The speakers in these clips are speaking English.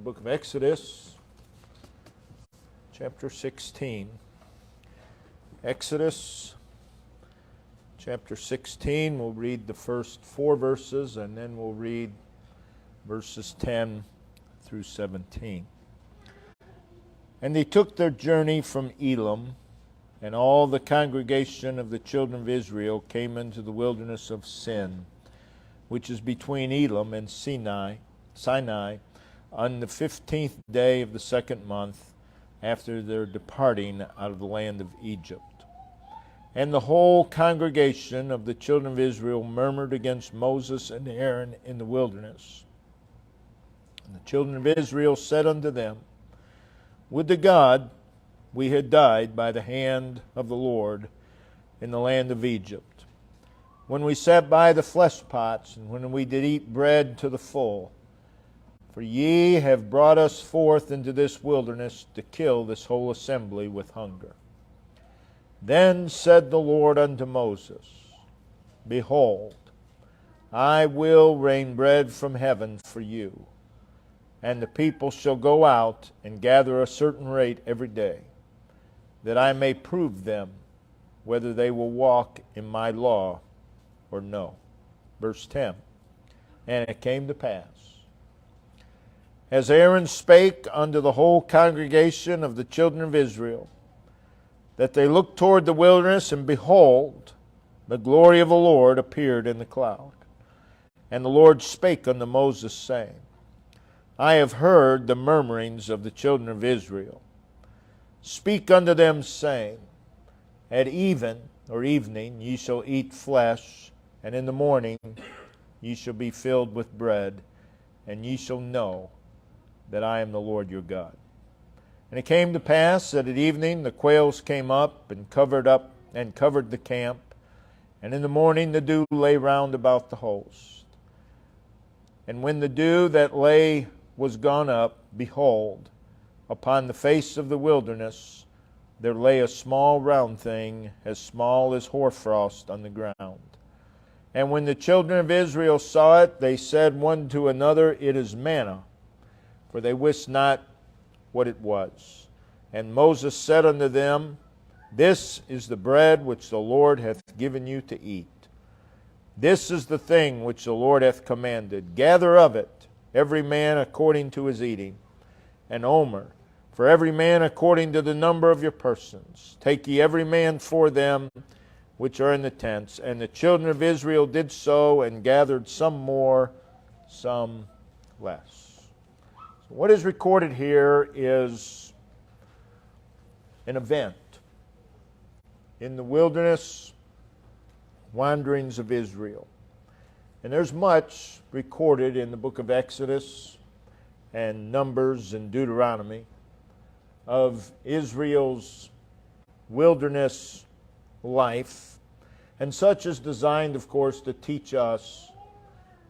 the book of Exodus, chapter 16. Exodus, chapter 16, we'll read the first 4 verses, and then we'll read verses 10 through 17. And they took their journey from Elim, and all the congregation of the children of Israel came into the wilderness of Sin, which is between Elim and Sinai, on the 15th day of the 2nd month after their departing out of the land of Egypt. And the whole congregation of the children of Israel murmured against Moses and Aaron in the wilderness. And the children of Israel said unto them, Would to God we had died by the hand of the Lord in the land of Egypt, when we sat by the flesh pots, and when we did eat bread to the full. For ye have brought us forth into this wilderness to kill this whole assembly with hunger. Then said the Lord unto Moses, Behold, I will rain bread from heaven for you, and the people shall go out and gather a certain rate every day, that I may prove them whether they will walk in my law or no. Verse 10. And it came to pass, as Aaron spake unto the whole congregation of the children of Israel, that they looked toward the wilderness, and behold, the glory of the Lord appeared in the cloud. And the Lord spake unto Moses, saying, I have heard the murmurings of the children of Israel. Speak unto them, saying, At even, or evening, ye shall eat flesh, and in the morning ye shall be filled with bread, and ye shall know that I am the Lord your God. And it came to pass that at evening the quails came up and covered the camp, and in the morning the dew lay round about the host. And when the dew that lay was gone up, behold, upon the face of the wilderness there lay a small round thing, as small as hoarfrost on the ground. And when the children of Israel saw it, they said one to another, It is manna, for they wist not what it was. And Moses said unto them, This is the bread which the Lord hath given you to eat. This is the thing which the Lord hath commanded. Gather of it, every man according to his eating, an omer, for every man according to the number of your persons. Take ye every man for them which are in the tents. And the children of Israel did so, and gathered some more, some less. So what is recorded here is an event in the wilderness wanderings of Israel. And there's much recorded in the book of Exodus and Numbers and Deuteronomy of Israel's wilderness life, and such is designed, of course, to teach us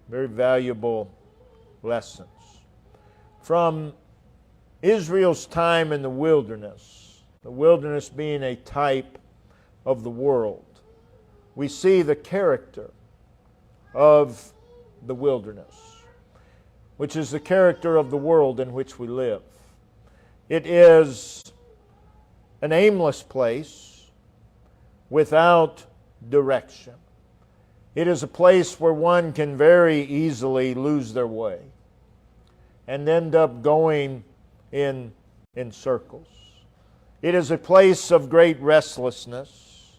very valuable lessons. From Israel's time in the wilderness being a type of the world, we see the character of the wilderness, which is the character of the world in which we live. It is an aimless place without direction. It is a place where one can very easily lose their way and end up going in circles. It is a place of great restlessness.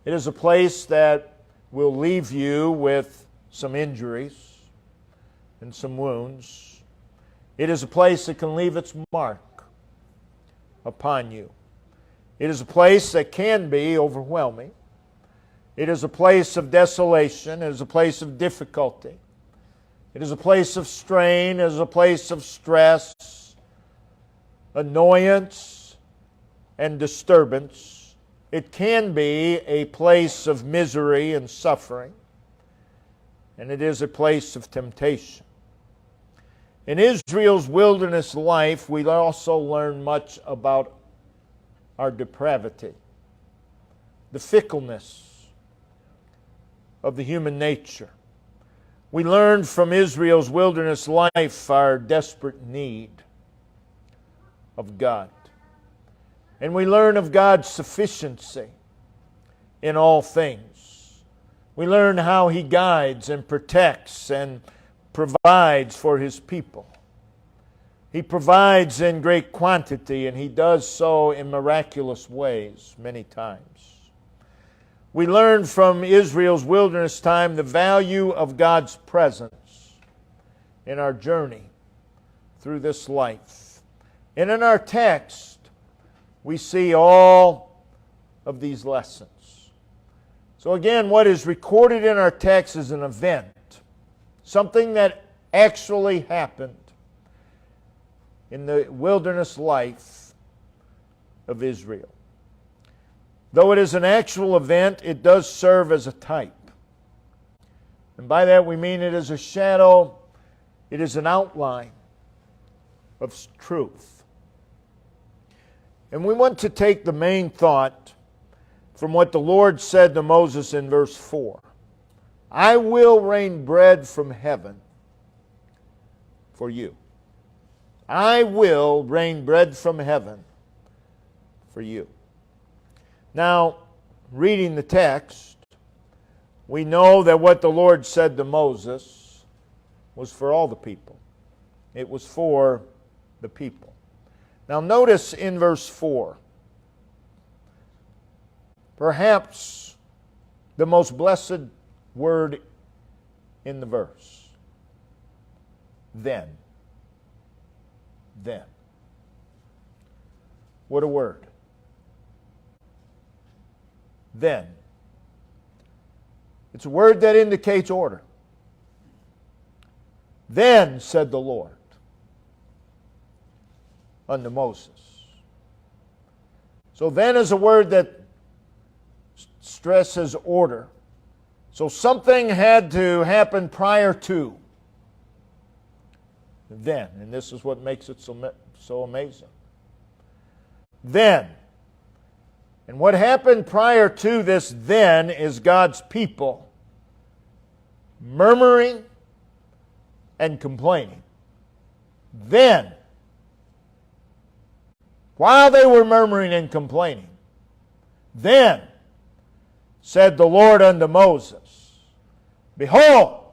It is a place that will leave you with some injuries and some wounds. It is a place that can leave its mark upon you. It is a place that can be overwhelming. It is a place of desolation. It is a place of difficulty. It is a place of strain. It is a place of stress, annoyance, and disturbance. It can be a place of misery and suffering. And it is a place of temptation. In Israel's wilderness life, we also learn much about our depravity, the fickleness of the human nature. We learn from Israel's wilderness life our desperate need of God. And we learn of God's sufficiency in all things. We learn how He guides and protects and provides for His people. He provides in great quantity, and He does so in miraculous ways many times. We learn from Israel's wilderness time the value of God's presence in our journey through this life. And in our text, we see all of these lessons. So again, what is recorded in our text is an event, something that actually happened in the wilderness life of Israel. Though it is an actual event, it does serve as a type. And by that we mean it is a shadow, it is an outline of truth. And we want to take the main thought from what the Lord said to Moses in verse 4. I will rain bread from heaven for you. I will rain bread from heaven for you. Now, reading the text, we know that what the Lord said to Moses was for all the people. It was for the people. Now, notice in verse 4, perhaps the most blessed word in the verse. Then. Then. What a word. Then. It's a word that indicates order. Then said the Lord unto Moses. So then is a word that stresses order. So something had to happen prior to then. And this is what makes it so amazing. Then. And what happened prior to this then is God's people murmuring and complaining. Then, while they were murmuring and complaining, then said the Lord unto Moses, behold,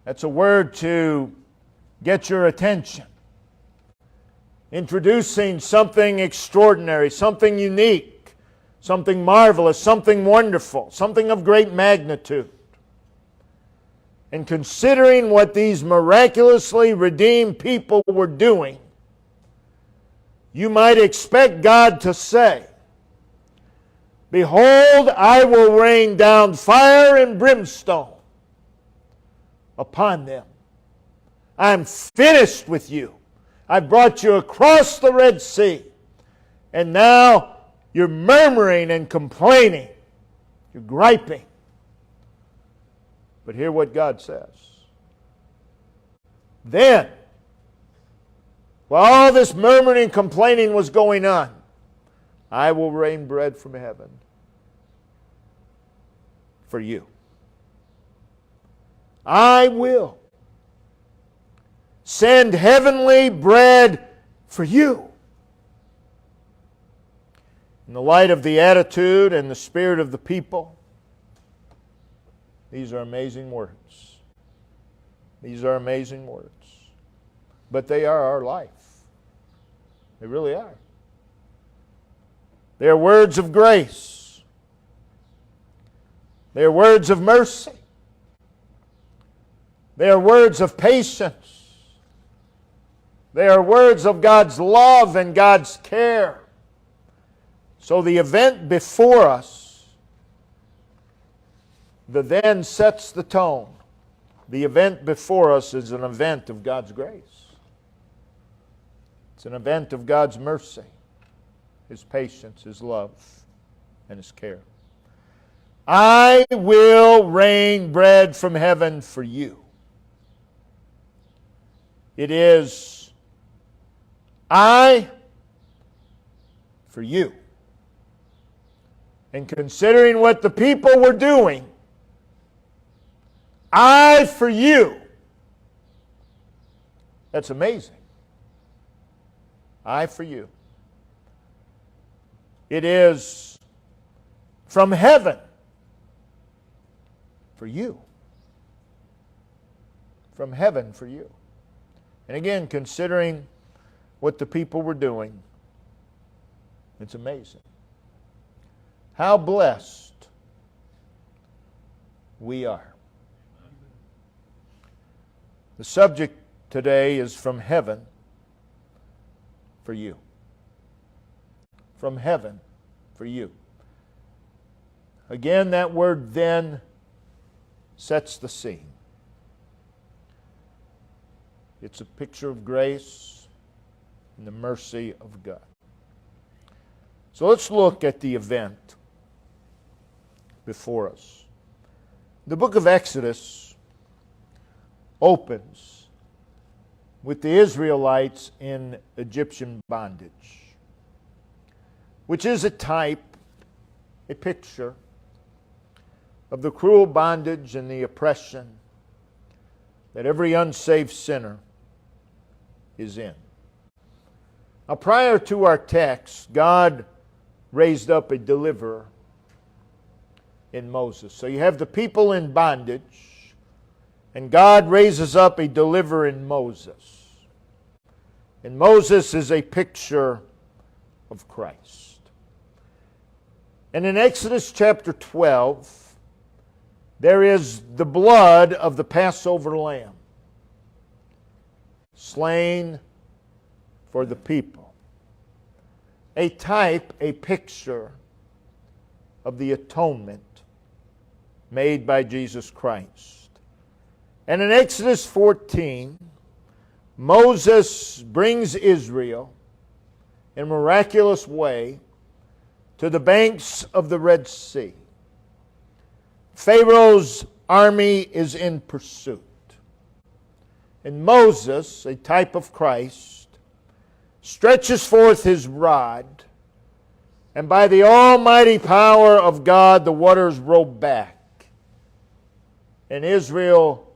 that's a word to get your attention. Introducing something extraordinary, something unique, something marvelous, something wonderful, something of great magnitude. And considering what these miraculously redeemed people were doing, you might expect God to say, behold, I will rain down fire and brimstone upon them. I'm finished with you. I brought you across the Red Sea. And now you're murmuring and complaining. You're griping. But hear what God says. Then, while all this murmuring and complaining was going on, I will rain bread from heaven for you. I will send heavenly bread for you. In the light of the attitude and the spirit of the people, these are amazing words. These are amazing words. But they are our life. They really are. They are words of grace. They are words of mercy. They are words of patience. They are words of God's love and God's care. So the event before us, the then sets the tone. The event before us is an event of God's grace. It's an event of God's mercy, His patience, His love, and His care. I will rain bread from heaven for you. It is I for you. And considering what the people were doing, I for you. That's amazing. I for you. It is from heaven for you. From heaven for you. And again, considering what the people were doing, it's amazing. How blessed we are. The subject today is from heaven for you. From heaven for you. Again, that word then sets the scene. It's a picture of grace and the mercy of God. So let's look at the event before us. The book of Exodus opens with the Israelites in Egyptian bondage, which is a type, a picture of the cruel bondage and the oppression that every unsaved sinner is in. Now, prior to our text, God raised up a deliverer in Moses. So you have the people in bondage, and God raises up a deliverer in Moses. And Moses is a picture of Christ. And in Exodus chapter 12, there is the blood of the Passover lamb slain for the people. A type, a picture of the atonement made by Jesus Christ. And in Exodus 14, Moses brings Israel in a miraculous way to the banks of the Red Sea. Pharaoh's army is in pursuit. And Moses, a type of Christ, stretches forth his rod, and by the almighty power of God, the waters roll back, and Israel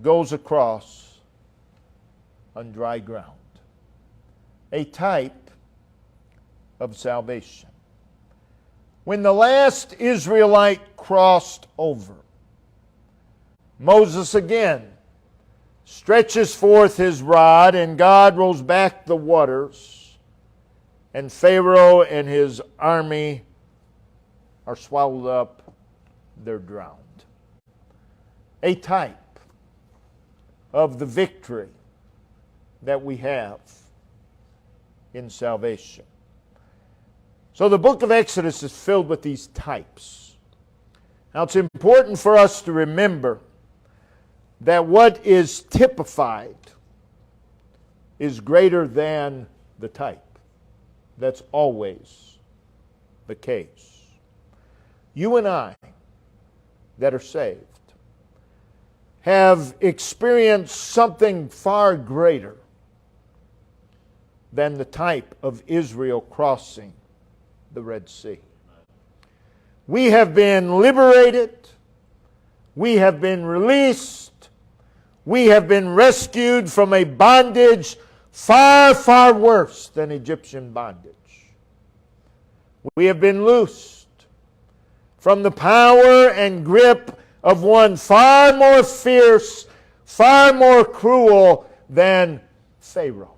goes across on dry ground. A type of salvation. When the last Israelite crossed over, Moses again stretches forth his rod, and God rolls back the waters, and Pharaoh and his army are swallowed up, they're drowned. A type of the victory that we have in salvation. So the book of Exodus is filled with these types. Now it's important for us to remember that what is typified is greater than the type. That's always the case. You and I that are saved have experienced something far greater than the type of Israel crossing the Red Sea. We have been liberated. We have been released. We have been rescued from a bondage far, far worse than Egyptian bondage. We have been loosed from the power and grip of one far more fierce, far more cruel than Pharaoh.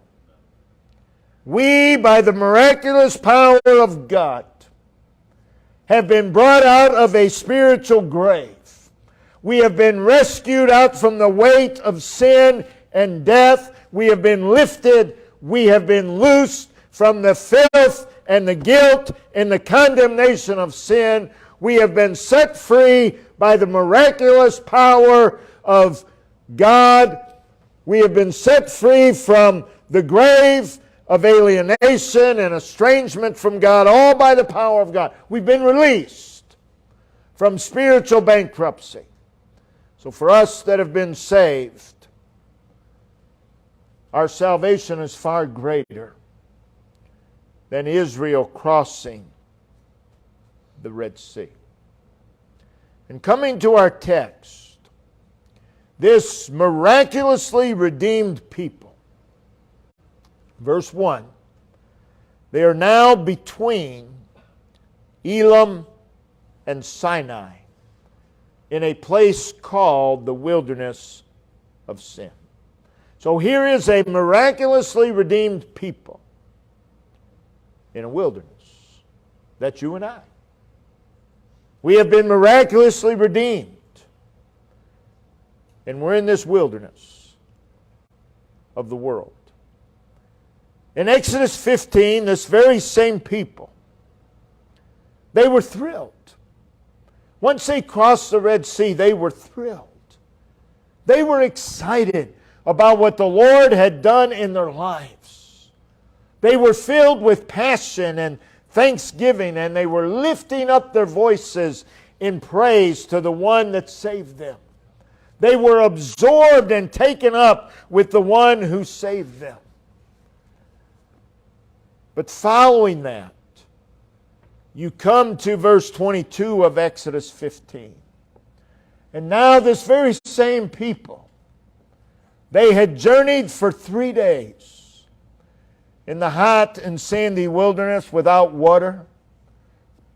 We, by the miraculous power of God, have been brought out of a spiritual grave. We have been rescued out from the weight of sin and death. We have been lifted. We have been loosed from the filth and the guilt and the condemnation of sin. We have been set free by the miraculous power of God. We have been set free from the grave of alienation and estrangement from God, all by the power of God. We've been released from spiritual bankruptcy. So for us that have been saved, our salvation is far greater than Israel crossing the Red Sea. And coming to our text, this miraculously redeemed people, verse 1, They are now between Elim and Sinai in a place called the wilderness of sin. So here is a miraculously redeemed people in a wilderness. That's you and I. We have been miraculously redeemed. And we're in this wilderness of the world. In Exodus 15, this very same people, they were thrilled. Once they crossed the Red Sea, they were thrilled. They were excited about what the Lord had done in their lives. They were filled with passion and thanksgiving, and they were lifting up their voices in praise to the one that saved them. They were absorbed and taken up with the one who saved them. But following that, you come to verse 22 of Exodus 15. And now this very same people, they had journeyed for 3 days in the hot and sandy wilderness without water,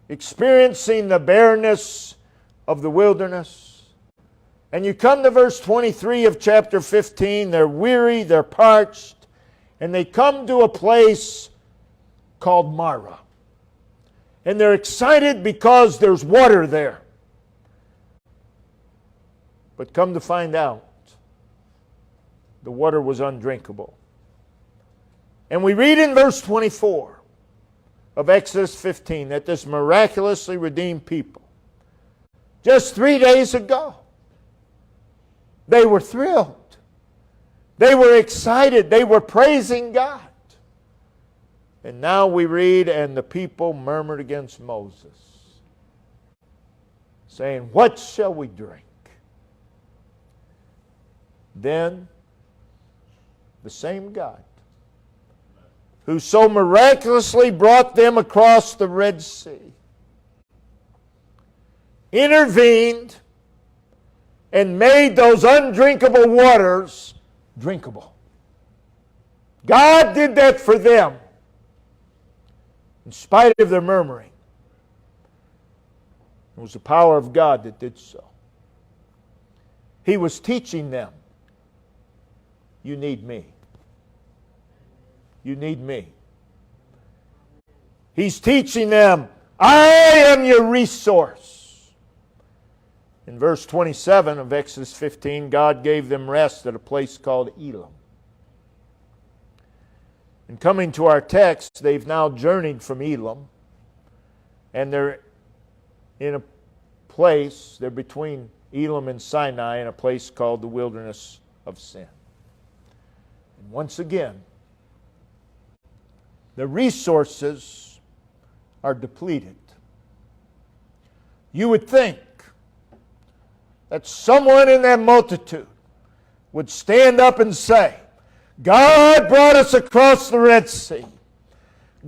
experiencing the barrenness of the wilderness. And you come to verse 23 of chapter 15, they're weary, they're parched, and they come to a place called Marah. And they're excited because there's water there. But come to find out, the water was undrinkable. And we read in verse 24 of Exodus 15 that this miraculously redeemed people, just 3 days ago, they were thrilled. They were excited. They were praising God. And now we read, and the people murmured against Moses, saying, "What shall we drink?" Then the same God who so miraculously brought them across the Red Sea intervened and made those undrinkable waters drinkable. God did that for them in spite of their murmuring. It was the power of God that did so. He was teaching them, you need me. You need me. He's teaching them, I am your resource. In verse 27 of Exodus 15, God gave them rest at a place called Elim. And coming to our text, they've now journeyed from Elim, and they're in a place, they're between Elim and Sinai in a place called the wilderness of sin. And once again, the resources are depleted. You would think that someone in that multitude would stand up and say, God brought us across the Red Sea.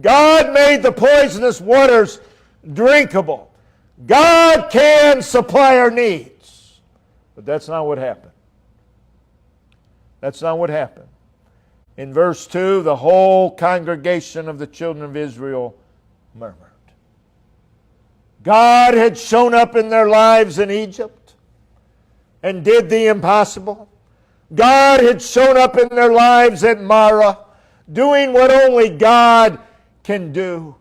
God made the poisonous waters drinkable. God can supply our needs. But that's not what happened. That's not what happened. In verse 2, the whole congregation of the children of Israel murmured. God had shown up in their lives in Egypt and did the impossible. God had shown up in their lives at Marah, doing what only God can do.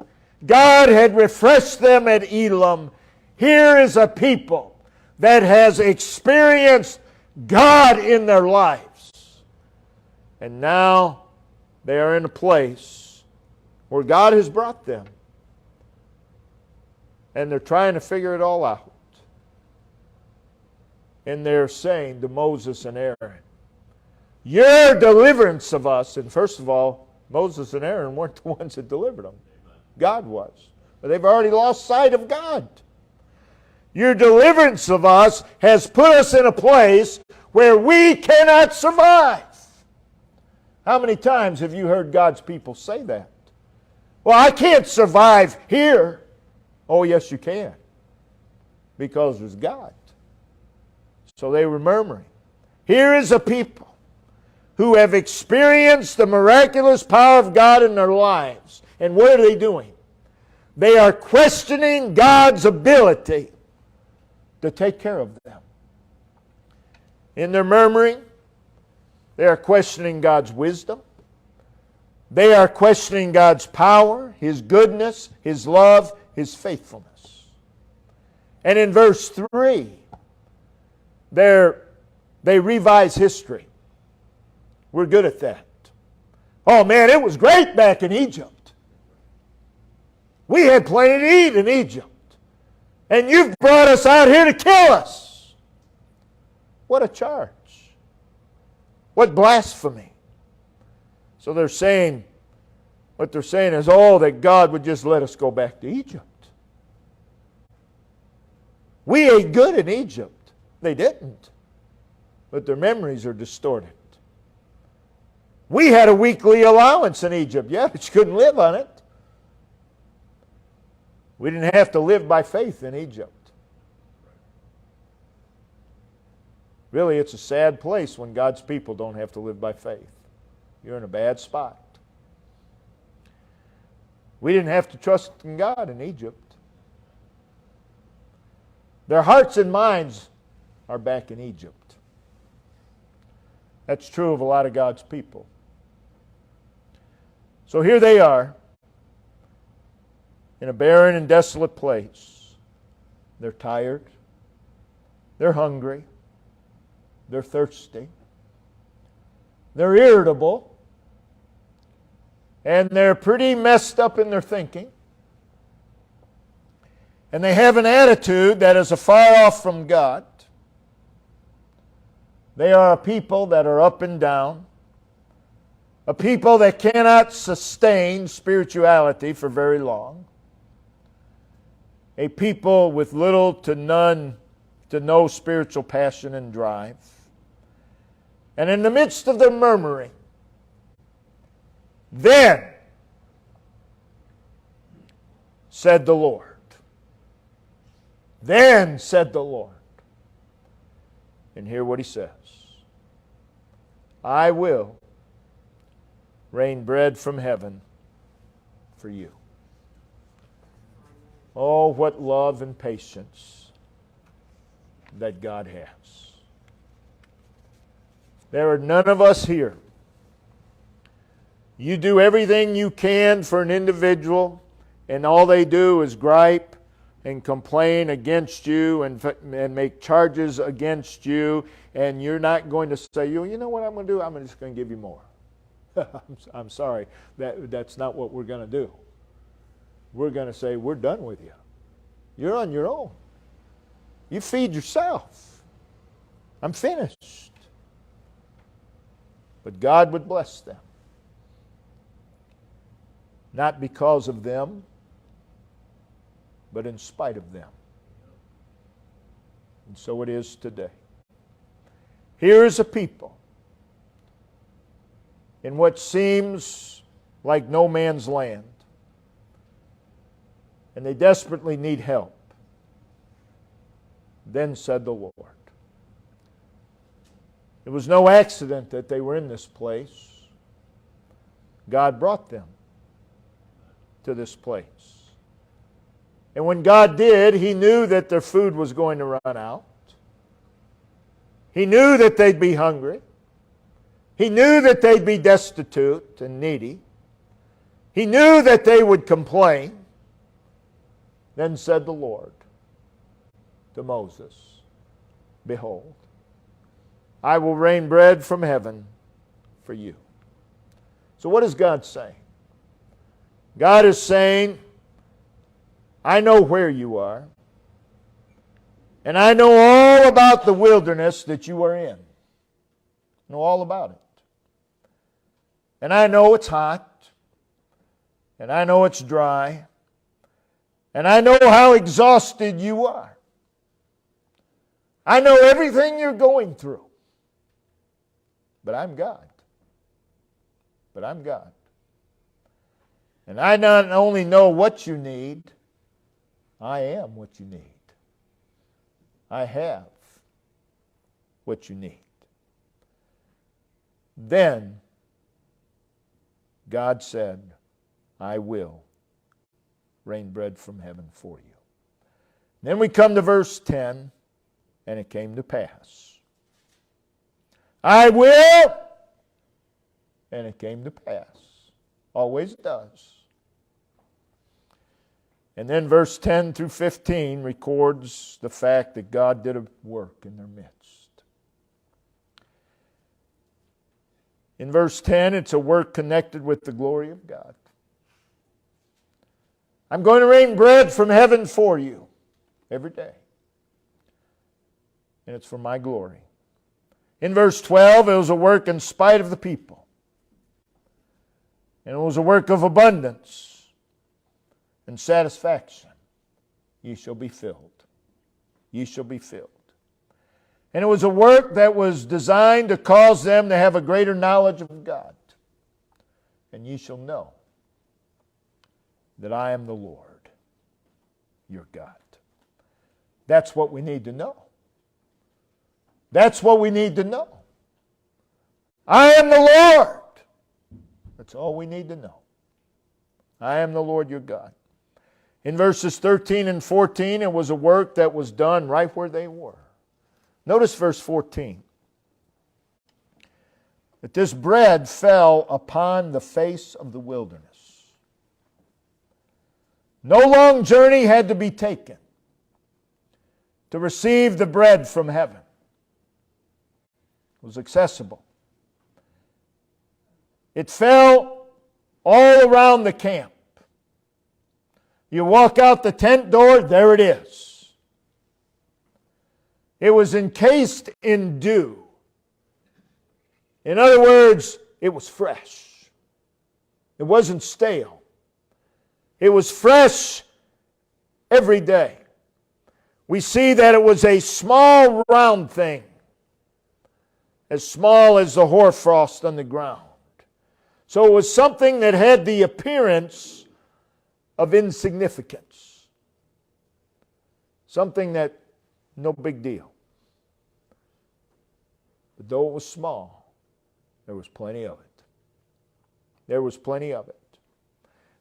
God had refreshed them at Elim. Here is a people that has experienced God in their lives. And now they are in a place where God has brought them. And they're trying to figure it all out. And they're saying to Moses and Aaron, your deliverance of us, and first of all, Moses and Aaron weren't the ones that delivered them. God was. But they've already lost sight of God. Your deliverance of us has put us in a place where we cannot survive. How many times have you heard God's people say that? Well, I can't survive here. Oh, yes, you can. Because there's God. So they were murmuring. Here is a people who have experienced the miraculous power of God in their lives. And what are they doing? They are questioning God's ability to take care of them. In their murmuring, they are questioning God's wisdom. They are questioning God's power, His goodness, His love, His faithfulness. And in verse 3, they revise history. We're good at that. Oh man, it was great back in Egypt. We had plenty to eat in Egypt. And you've brought us out here to kill us. What a charge. What blasphemy. So they're saying, what they're saying is, oh, that God would just let us go back to Egypt. We ate good in Egypt. They didn't. But their memories are distorted. We had a weekly allowance in Egypt. Yeah, but you couldn't live on it. We didn't have to live by faith in Egypt. Really, it's a sad place when God's people don't have to live by faith. You're in a bad spot. We didn't have to trust in God in Egypt. Their hearts and minds are back in Egypt. That's true of a lot of God's people. So here they are, in a barren and desolate place. They're tired. They're hungry. They're thirsty. They're irritable. And they're pretty messed up in their thinking. And they have an attitude that is afar off from God. They are a people that are up and down. A people that cannot sustain spirituality for very long. A people with little to none to no spiritual passion and drive. And in the midst of their murmuring, then said the Lord. Then said the Lord. And hear what He says. I will rain bread from heaven for you. Oh, what love and patience that God has. There are none of us here. You do everything you can for an individual, and all they do is gripe and complain against you and make charges against you, and you're not going to say, you know what I'm going to do? I'm just going to give you more. I'm sorry. That's not what we're going to do. We're going to say, we're done with you. You're on your own. You feed yourself. I'm finished. But God would bless them. Not because of them, but in spite of them. And so it is today. Here is a people in what seems like no man's land. And they desperately need help. Then said the Lord. It was no accident that they were in this place. God brought them to this place. And when God did, He knew that their food was going to run out. He knew that they'd be hungry. He knew that they'd be destitute and needy. He knew that they would complain. Then said the Lord to Moses, behold, I will rain bread from heaven for you. So what is God saying? God is saying, I know where you are, and I know all about the wilderness that you are in. I know all about it. And I know it's hot, and I know it's dry, and I know how exhausted you are. I know everything you're going through. But I'm God. But I'm God. And I not only know what you need, I am what you need. I have what you need. Then God said, I will rain bread from heaven for you. Then we come to verse 10, and it came to pass. I will, and it came to pass. Always does. And then verse 10 through 15 records the fact that God did a work in their midst. In verse 10, it's a work connected with the glory of God. I'm going to rain bread from heaven for you every day. And it's for my glory. In verse 12, it was a work in spite of the people. And it was a work of abundance and satisfaction. Ye shall be filled. Ye shall be filled. And it was a work that was designed to cause them to have a greater knowledge of God. And ye shall know that I am the Lord, your God. That's what we need to know. That's what we need to know. I am the Lord. That's all we need to know. I am the Lord your God. In verses 13 and 14, it was a work that was done right where they were. Notice verse 14. That this bread fell upon the face of the wilderness. No long journey had to be taken to receive the bread from heaven. It was accessible. It fell all around the camp. You walk out the tent door, there it is. It was encased in dew. In other words, it was fresh. It wasn't stale. It was fresh every day. We see that it was a small round thing, as small as the hoarfrost on the ground. So it was something that had the appearance of insignificance. Something that, no big deal. But though it was small, there was plenty of it. There was plenty of it.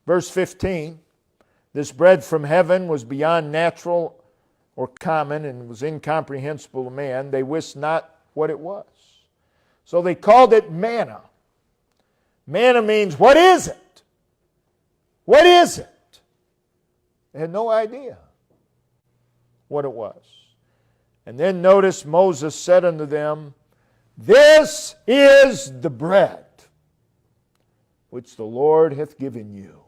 Verse 15, this bread from heaven was beyond natural or common and was incomprehensible to man. They wist not what it was. So they called it manna. Manna means, what is it? What is it? They had no idea what it was. And then notice Moses said unto them, this is the bread which the Lord hath given you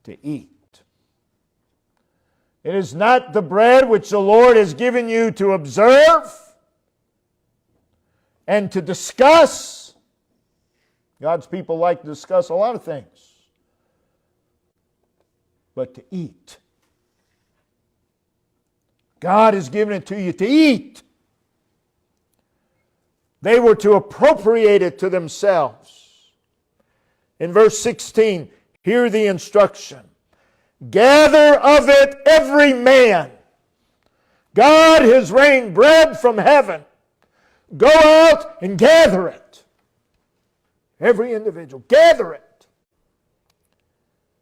to eat. It is not the bread which the Lord has given you to observe and to discuss. God's people like to discuss a lot of things. But to eat. God has given it to you to eat. They were to appropriate it to themselves. In verse 16, hear the instruction. Gather of it every man. God has rained bread from heaven. Go out and gather it. Every individual, gather it.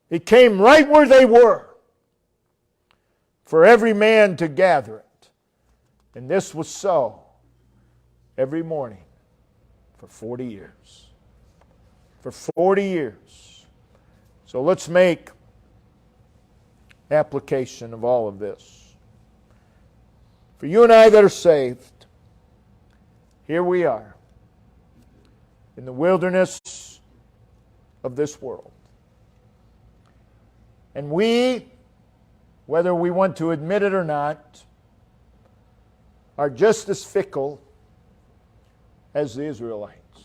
It came right where they were for every man to gather it. And this was so every morning for 40 years. For 40 years. So let's make application of all of this. For you and I that are saved, here we are in the wilderness of this world. And we, whether we want to admit it or not, are just as fickle as the Israelites.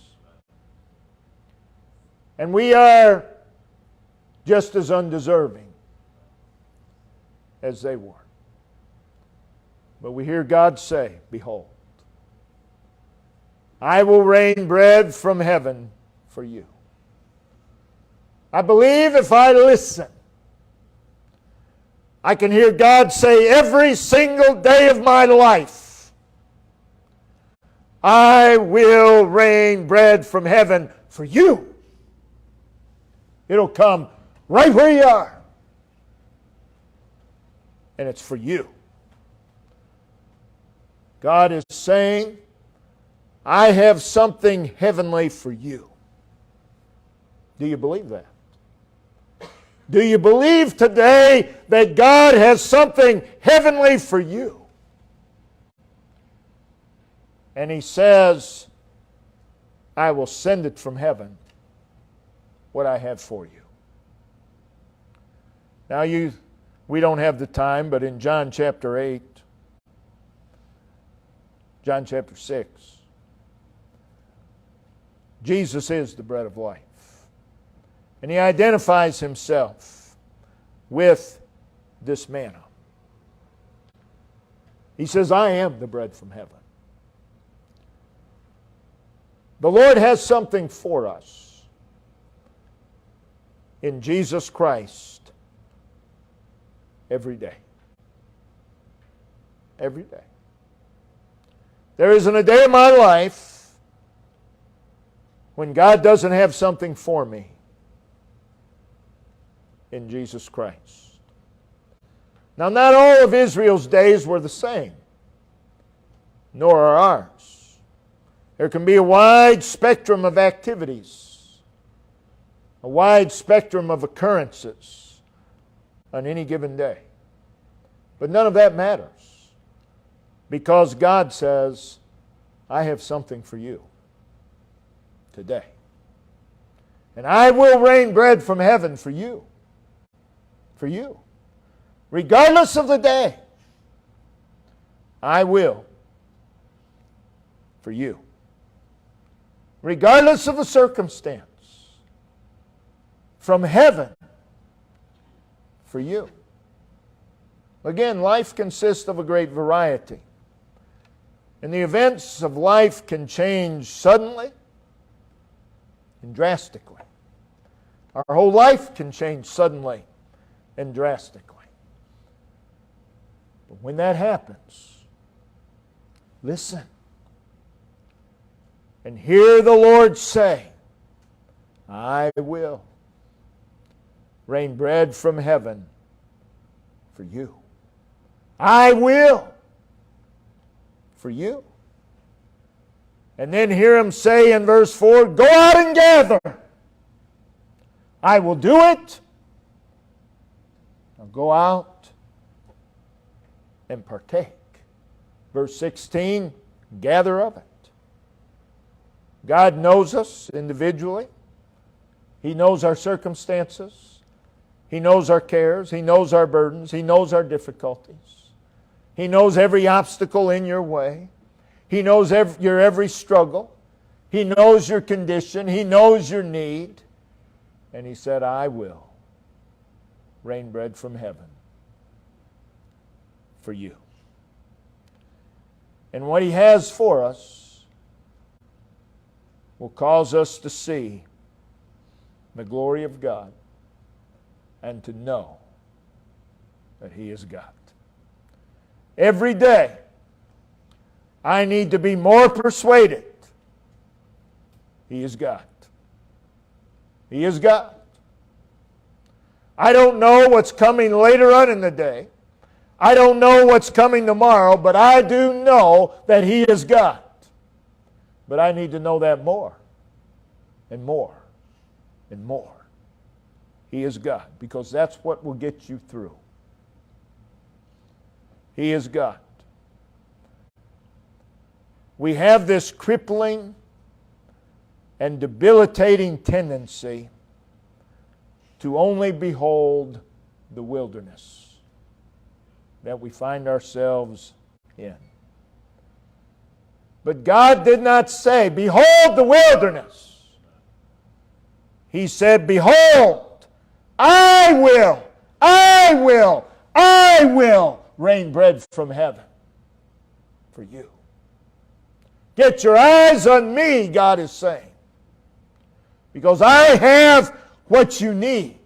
And we are just as undeserving as they were. But we hear God say, behold, I will rain bread from heaven for you. I believe if I listen, I can hear God say every single day of my life, I will rain bread from heaven for you. It'll come right where you are. And it's for you. God is saying, I have something heavenly for you. Do you believe that? Do you believe today that God has something heavenly for you? And He says, I will send it from heaven, what I have for you. Now we don't have the time, but in John chapter 8, John chapter 6, Jesus is the bread of life. And He identifies Himself with this manna. He says, I am the bread from heaven. The Lord has something for us in Jesus Christ every day. Every day. There isn't a day in my life when God doesn't have something for me in Jesus Christ. Now, not all of Israel's days were the same, nor are ours. There can be a wide spectrum of activities, a wide spectrum of occurrences on any given day. But none of that matters, because God says, I have something for you today. And I will rain bread from heaven for you. For you. Regardless of the day, I will for you. Regardless of the circumstance, from heaven for you. Again, life consists of a great variety. And the events of life can change suddenly and drastically. Our whole life can change suddenly and drastically. But when that happens, listen and hear the Lord say, I will rain bread from heaven for you. I will for you. And then hear Him say in verse 4, go out and gather. I will do it. Now go out and partake. Verse 16, gather of it. God knows us individually. He knows our circumstances. He knows our cares. He knows our burdens. He knows our difficulties. He knows every obstacle in your way. He knows your every struggle. He knows your condition. He knows your need. And He said, I will rain bread from heaven for you. And what He has for us will cause us to see the glory of God and to know that He is God. Every day, I need to be more persuaded He is God. He is God. I don't know what's coming later on in the day. I don't know what's coming tomorrow, but I do know that He is God. But I need to know that more and more and more. He is God, because that's what will get you through. He is God. We have this crippling and debilitating tendency to only behold the wilderness that we find ourselves in. But God did not say, behold the wilderness. He said, behold, I will rain bread from heaven for you. Get your eyes on me, God is saying, because I have what you need.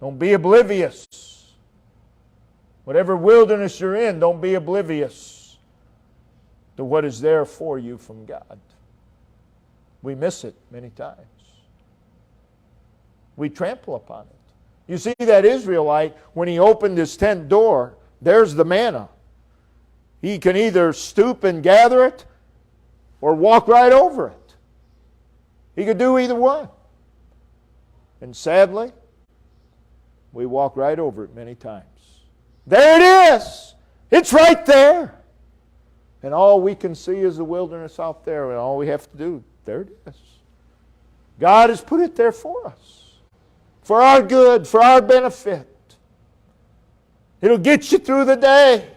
Don't be oblivious. Whatever wilderness you're in, don't be oblivious to what is there for you from God. We miss it many times. we trample upon it. You see that Israelite, when he opened his tent door, there's the manna. He can either stoop and gather it or walk right over it. He could do either one. And sadly, we walk right over it many times. There it is! It's right there! And all we can see is the wilderness out there, and all we have to do, there it is. God has put it there for us. For our good, for our benefit. It'll get you through the day.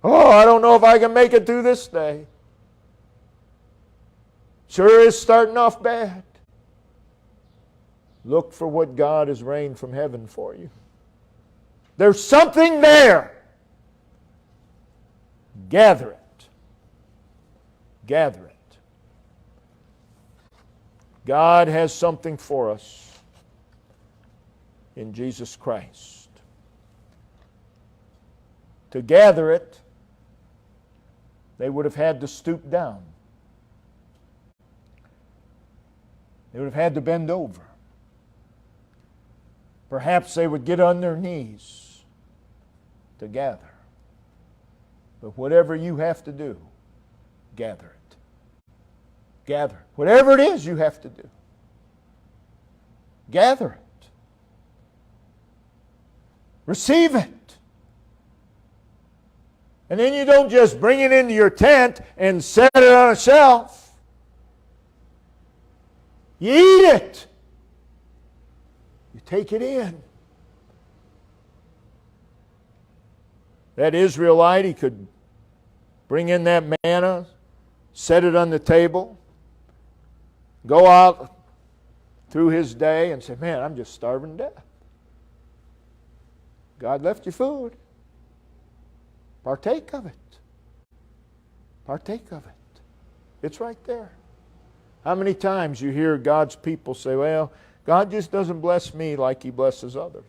Oh, I don't know if I can make it through this day. Sure is starting off bad. Look for what God has rained from heaven for you. There's something there. Gather it. Gather it. God has something for us in Jesus Christ. To gather it, they would have had to stoop down. They would have had to bend over. Perhaps they would get on their knees to gather. But whatever you have to do, gather it. Gather. Whatever it is you have to do, gather it. Receive it. And then you don't just bring it into your tent and set it on a shelf. You eat it. You take it in. That Israelite, he could bring in that manna, set it on the table, go out through his day and say, man, I'm just starving to death. God left you food. Partake of it. Partake of it. It's right there. How many times you hear God's people say, well, God just doesn't bless me like He blesses others.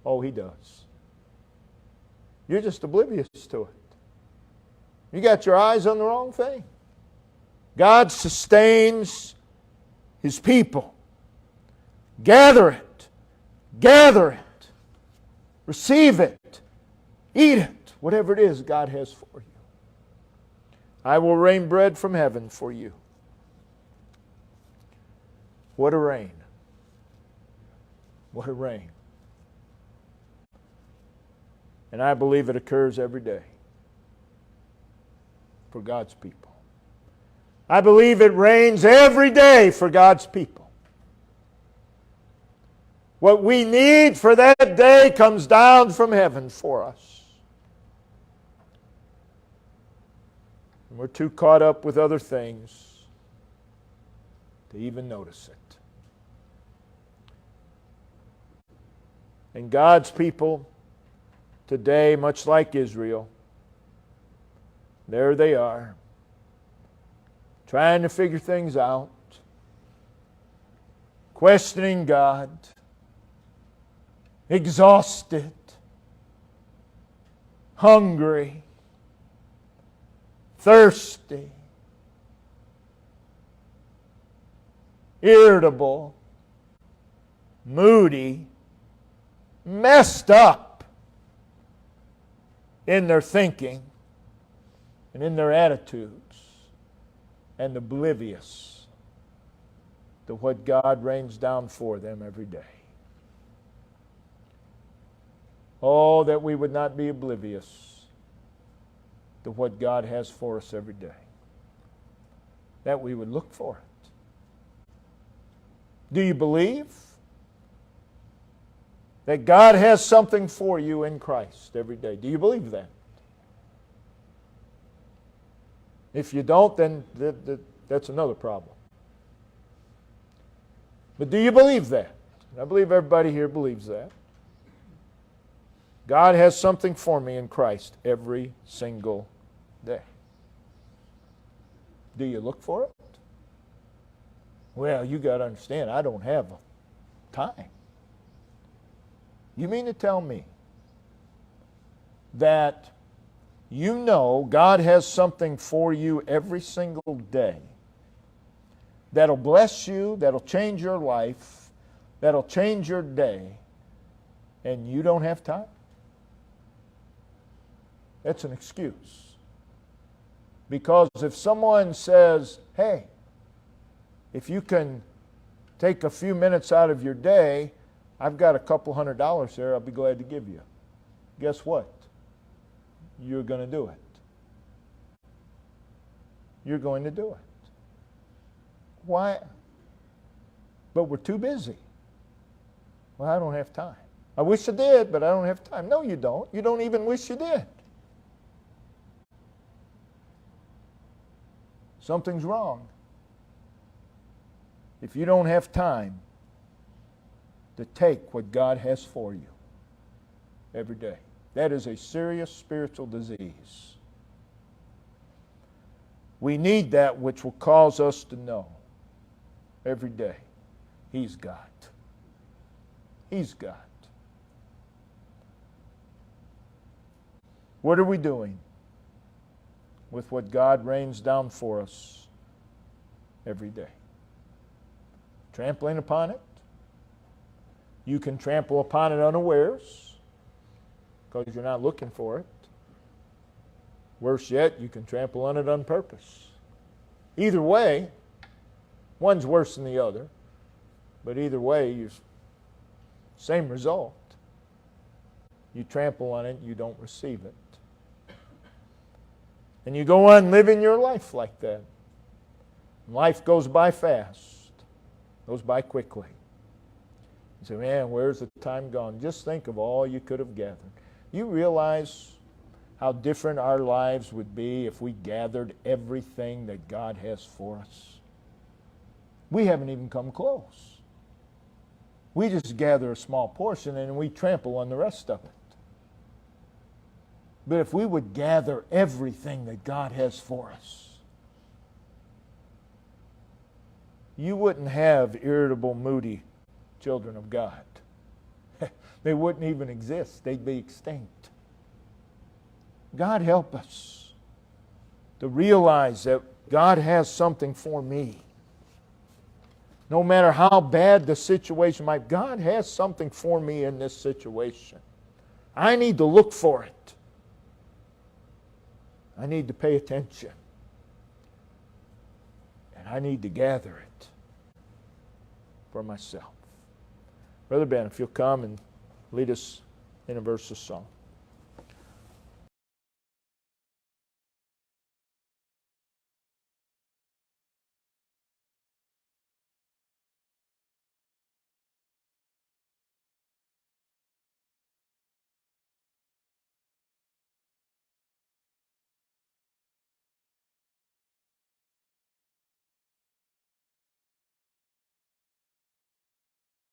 Oh, He does. You're just oblivious to it. You got your eyes on the wrong thing. God sustains His people. Gather it. Gather it. Receive it. Eat it. Whatever it is God has for you. I will rain bread from heaven for you. What a rain. What a rain. And I believe it occurs every day for God's people. I believe it rains every day for God's people. What we need for that day comes down from heaven for us. And we're too caught up with other things to even notice it. And God's people today, much like Israel, there they are, trying to figure things out, questioning God, exhausted, hungry, thirsty, irritable, moody, messed up in their thinking and in their attitudes, and oblivious to what God rains down for them every day. Oh, that we would not be oblivious to what God has for us every day. That we would look for it. Do you believe that God has something for you in Christ every day? Do you believe that? If you don't, then that's another problem. But do you believe that? I believe everybody here believes that. God has something for me in Christ every single day. Do you look for it? Well, you got to understand, I don't have time. You mean to tell me that you know God has something for you every single day, that'll bless you, that'll change your life, that'll change your day, and you don't have time? That's an excuse. Because if someone says, hey, if you can take a few minutes out of your day, I've got a couple $100 there, I'll be glad to give you. Guess what? You're going to do it. You're going to do it. Why? But we're too busy. Well, I don't have time. I wish I did, but I don't have time. No, you don't. You don't even wish you did. Something's wrong. If you don't have time to take what God has for you every day, that is a serious spiritual disease. We need that which will cause us to know every day, He's God. He's God. What are we doing with what God rains down for us every day? Trampling upon it? You can trample upon it unawares because you're not looking for it. Worse yet, you can trample on it on purpose. Either way, one's worse than the other, but either way, you same result. You trample on it, you don't receive it. And you go on living your life like that. Life goes by fast, goes by quickly. You say, man, where's the time gone? Just think of all you could have gathered. You realize how different our lives would be if we gathered everything that God has for us? We haven't even come close. We just gather a small portion and we trample on the rest of it. But if we would gather everything that God has for us, you wouldn't have irritable, moody children of God. They wouldn't even exist. They'd be extinct. God help us to realize that God has something for me. No matter how bad the situation might be, God has something for me in this situation. I need to look for it. I need to pay attention. And I need to gather it for myself. Brother Ben, if you'll come and lead us in a verse of song.